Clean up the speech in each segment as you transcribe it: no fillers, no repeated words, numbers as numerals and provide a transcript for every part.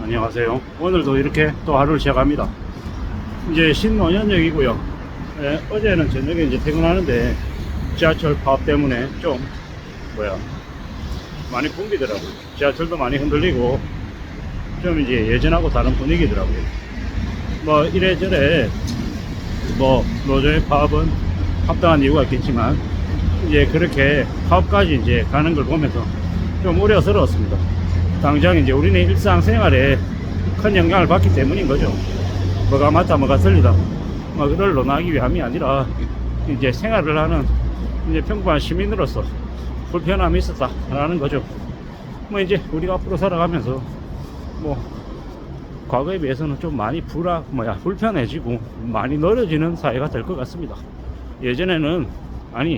안녕하세요. 오늘도 이렇게 또 하루를 시작합니다. 이제 신논현역이고요. 어제는 저녁에 이제 퇴근하는데 지하철 파업 때문에 좀 많이 붐비더라고요. 지하철도 많이 흔들리고 좀 이제 예전하고 다른 분위기더라고요. 뭐 이래저래 뭐 노조의 파업은 합당한 이유가 있겠지만 이제 그렇게 파업까지 이제 가는 걸 보면서 좀 우려스러웠습니다. 당장 이제 우리는 일상생활에 큰 영향을 받기 때문인 거죠. 뭐가 맞다 뭐가 틀리다 뭐 그걸 논하기 위함이 아니라 이제 생활을 하는 이제 평범한 시민으로서 불편함이 있었다라는 거죠. 뭐 이제 우리가 앞으로 살아가면서 뭐 과거에 비해서는 좀 많이 불편해지고 많이 넓어지는 사회가 될 것 같습니다. 예전에는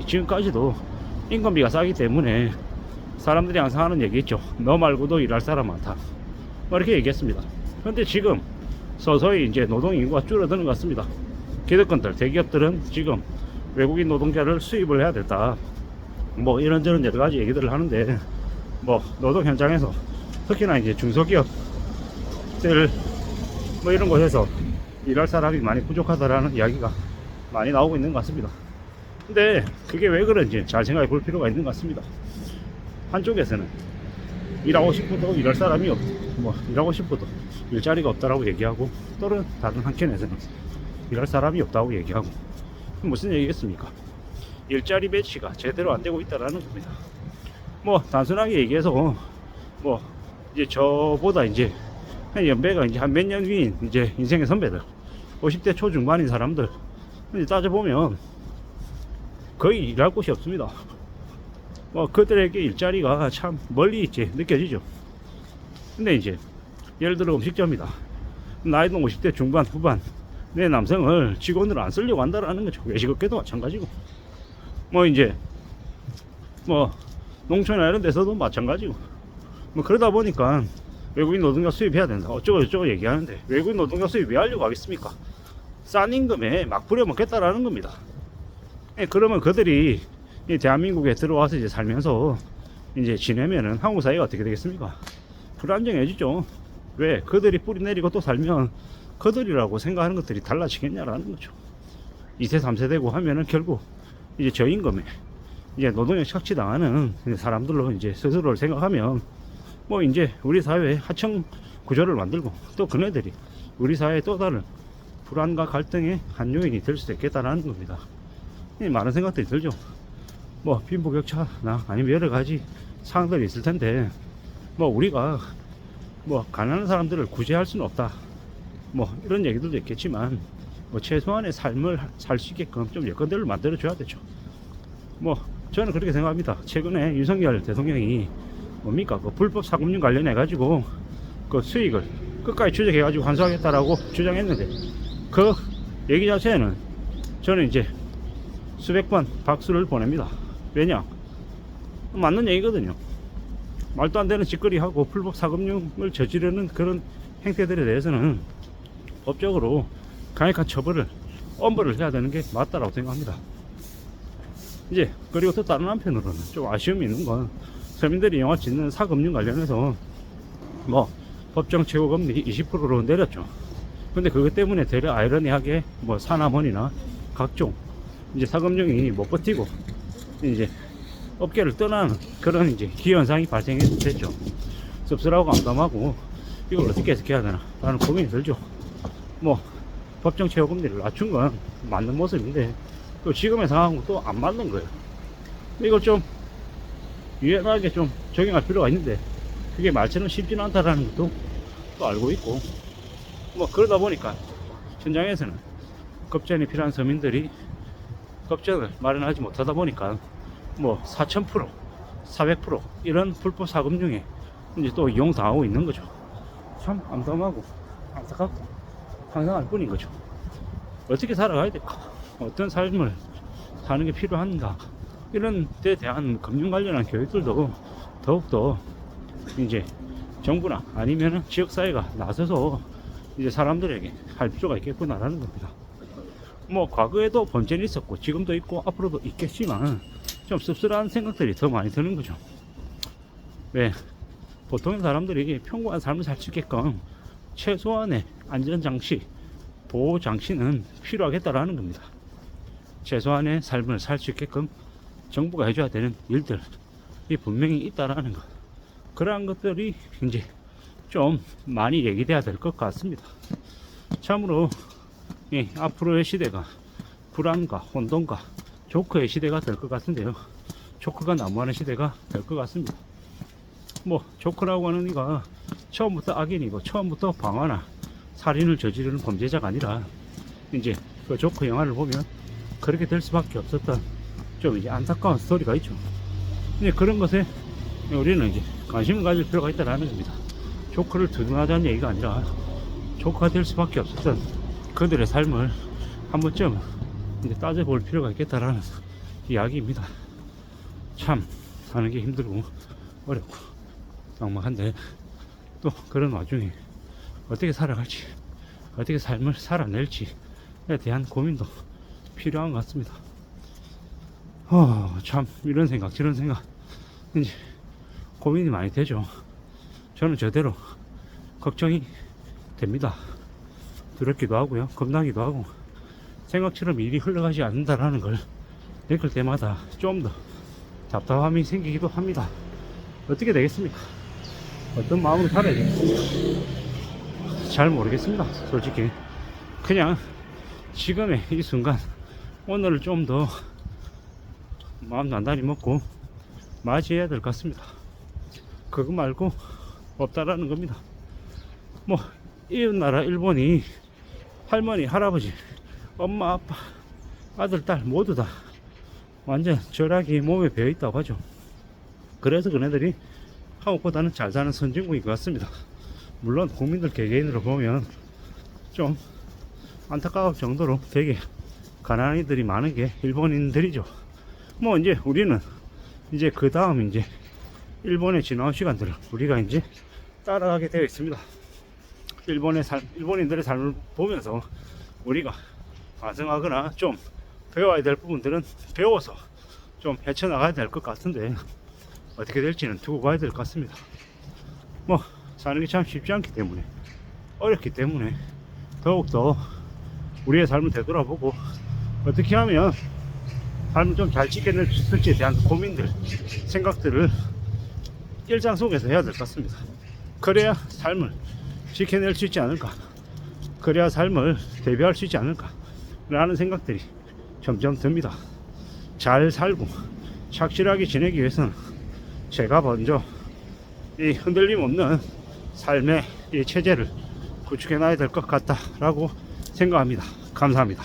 지금까지도 인건비가 싸기 때문에 사람들이 항상 하는 얘기 있죠. 너 말고도 일할 사람 많다. 뭐 이렇게 얘기했습니다. 그런데 지금 서서히 이제 노동 인구가 줄어드는 것 같습니다. 기득권들, 대기업들은 지금 외국인 노동자를 수입을 해야 된다. 뭐 이런저런 여러 가지 얘기들을 하는데 뭐 노동 현장에서 특히나 이제 중소기업들 뭐 이런 곳에서 일할 사람이 많이 부족하다라는 이야기가 많이 나오고 있는 것 같습니다. 근데 그게 왜 그런지 잘 생각해 볼 필요가 있는 것 같습니다. 한쪽에서는 일하고 싶어도 일할 사람이 일하고 싶어도 일자리가 없다라고 얘기하고 또는 다른 한켠에서는 일할 사람이 없다고 얘기하고 무슨 얘기겠습니까? 일자리 배치가 제대로 안 되고 있다라는 겁니다. 뭐 단순하게 얘기해서 뭐 이제 저보다 이제 한 연배가 이제 한 몇 년 위인 이제 인생의 선배들 50대 초중반인 사람들 이제 따져보면 거의 일할 곳이 없습니다. 뭐 그들에게 일자리가 참 멀리 있지 느껴지죠. 근데 이제 예를 들어 음식점이다. 나이도 50대 중반 후반 내 남성을 직원으로 안 쓰려고 한다라는 거죠. 외식업계도 마찬가지고 뭐 이제 뭐 농촌이나 이런 데서도 마찬가지고 뭐 그러다 보니까 외국인 노동자 수입해야 된다 어쩌고 저쩌고 얘기하는데 외국인 노동자 수입 왜 하려고 하겠습니까? 싼 임금에 막 부려먹겠다라는 겁니다. 그러면 그들이 이 대한민국에 들어와서 이제 살면서 이제 지내면은 한국 사회가 어떻게 되겠습니까? 불안정해지죠. 왜? 그들이 뿌리 내리고 또 살면 그들이라고 생각하는 것들이 달라지겠냐라는 거죠. 2세 3세 되고 하면은 결국 이제 저임금에 이제 노동력 착취당하는 사람들로 이제 스스로를 생각하면 뭐 이제 우리 사회에 하청 구조를 만들고 또 그네들이 우리 사회의 또 다른 불안과 갈등의 한 요인이 될 수도 있겠다라는 겁니다. 많은 생각들이 들죠. 뭐 빈부격차나 아니면 여러 가지 사항들이 있을 텐데 뭐 우리가 뭐 가난한 사람들을 구제할 수는 없다 뭐 이런 얘기들도 있겠지만 뭐 최소한의 삶을 살 수 있게끔 좀 여건들을 만들어 줘야 되죠. 뭐 저는 그렇게 생각합니다. 최근에 윤석열 대통령이 뭡니까 그 불법 사금융 관련해 가지고 그 수익을 끝까지 추적해 가지고 환수하겠다라고 주장했는데 그 얘기 자체는 저는 이제 수백 번 박수를 보냅니다. 왜냐? 맞는 얘기거든요. 말도 안 되는 짓거리하고 불법 사금융을 저지르는 그런 행태들에 대해서는 법적으로 강력한 처벌을 엄벌을 해야 되는 게 맞다라고 생각합니다. 이제 그리고 또 다른 한편으로는 좀 아쉬움이 있는 건 서민들이 영화 짓는 사금융 관련해서 뭐 법정 최고금리 20%로 내렸죠. 근데 그것 때문에 되려 아이러니하게 뭐 사남원이나 각종 이제 사금융이 못 버티고 이제 업계를 떠나는 그런 이제 기현상이 발생했죠. 씁쓸하고 암담하고 이걸 어떻게 해석해야 되나 라는 고민이 들죠. 뭐 법정 최고금리를 낮춘 건 맞는 모습인데 또 지금의 상황은 또 안 맞는 거예요. 이걸 좀 유연하게 좀 적용할 필요가 있는데 그게 말처럼 쉽지는 않다라는 것도 또 알고 있고 뭐 그러다 보니까 현장에서는 급전이 필요한 서민들이 급전을 마련하지 못하다 보니까 뭐 4000%, 400% 이런 불법 사금융에 이제 또 이용당하고 있는 거죠. 참 암담하고 안타깝고 황당할 뿐인 거죠. 어떻게 살아가야 될까? 어떤 삶을 사는 게 필요한가? 이런 데 대한 금융 관련한 교육들도 더욱더 이제 정부나 아니면 지역사회가 나서서 이제 사람들에게 할 필요가 있겠구나라는 겁니다. 뭐 과거에도 범죄는 있었고 지금도 있고 앞으로도 있겠지만 좀 씁쓸한 생각들이 더 많이 드는 거죠. 왜? 보통의 사람들이 평범한 삶을 살 수 있게끔 최소한의 안전장치, 보호장치는 필요하겠다라는 겁니다. 최소한의 삶을 살 수 있게끔 정부가 해줘야 되는 일들이 분명히 있다라는 것. 그러한 것들이 이제 좀 많이 얘기돼야 될 것 같습니다. 참으로 앞으로의 시대가 불안과 혼돈과 조크의 시대가 될 것 같은데요. 조크가 난무하는 시대가 될 것 같습니다. 뭐 조크라고 하는 이가 처음부터 악인이고 처음부터 방화나 살인을 저지르는 범죄자가 아니라 이제 그 조크 영화를 보면 그렇게 될 수밖에 없었던 좀 이제 안타까운 스토리가 있죠. 이제 그런 것에 우리는 이제 관심을 가질 필요가 있다는 겁니다. 조크를 두둔하자는 얘기가 아니라 조크가 될 수밖에 없었던 그들의 삶을 한 번쯤 이제 따져볼 필요가 있겠다라는 이야기입니다. 참 사는 게 힘들고 어렵고 막막한데 또 그런 와중에 어떻게 살아갈지, 어떻게 삶을 살아낼지에 대한 고민도 필요한 것 같습니다. 참 이런 생각 저런 생각 이제 고민이 많이 되죠. 저는 저대로 걱정이 됩니다. 두렵기도 하고요, 겁나기도 하고, 생각처럼 일이 흘러가지 않는다라는 걸 느낄 때마다 좀 더 답답함이 생기기도 합니다. 어떻게 되겠습니까? 어떤 마음으로 살아야 되겠습니까? 잘 모르겠습니다. 솔직히 그냥 지금의 이 순간 오늘을 좀 더 마음 단단히 먹고 맞이해야 될 것 같습니다. 그거 말고 없다라는 겁니다. 뭐 이웃나라 일본이 할머니 할아버지 엄마 아빠 아들 딸 모두 다 완전 절약이 몸에 배어 있다고 하죠. 그래서 그네들이 한국보다는 잘 사는 선진국인 것 같습니다. 물론 국민들 개개인으로 보면 좀 안타까울 정도로 되게 가난한 이들이 많은 게 일본인들이죠. 뭐 이제 우리는 이제 그 다음 이제 일본의 지나온 시간들을 우리가 이제 따라가게 되어 있습니다. 일본인들의 삶을 보면서 우리가 반성하거나 좀 배워야 될 부분들은 배워서 좀 헤쳐나가야 될 것 같은데 어떻게 될지는 두고 봐야 될 것 같습니다. 뭐 사는 게 참 쉽지 않기 때문에 어렵기 때문에 더욱더 우리의 삶을 되돌아보고 어떻게 하면 삶을 좀 잘 지켜낼 수 있을지에 대한 고민들, 생각들을 일상 속에서 해야 될 것 같습니다. 그래야 삶을 지켜낼 수 있지 않을까, 그래야 삶을 대비할 수 있지 않을까 라는 생각들이 점점 듭니다. 잘 살고 착실하게 지내기 위해서는 제가 먼저 이 흔들림 없는 삶의 이 체제를 구축해 놔야 될 것 같다라고 생각합니다. 감사합니다.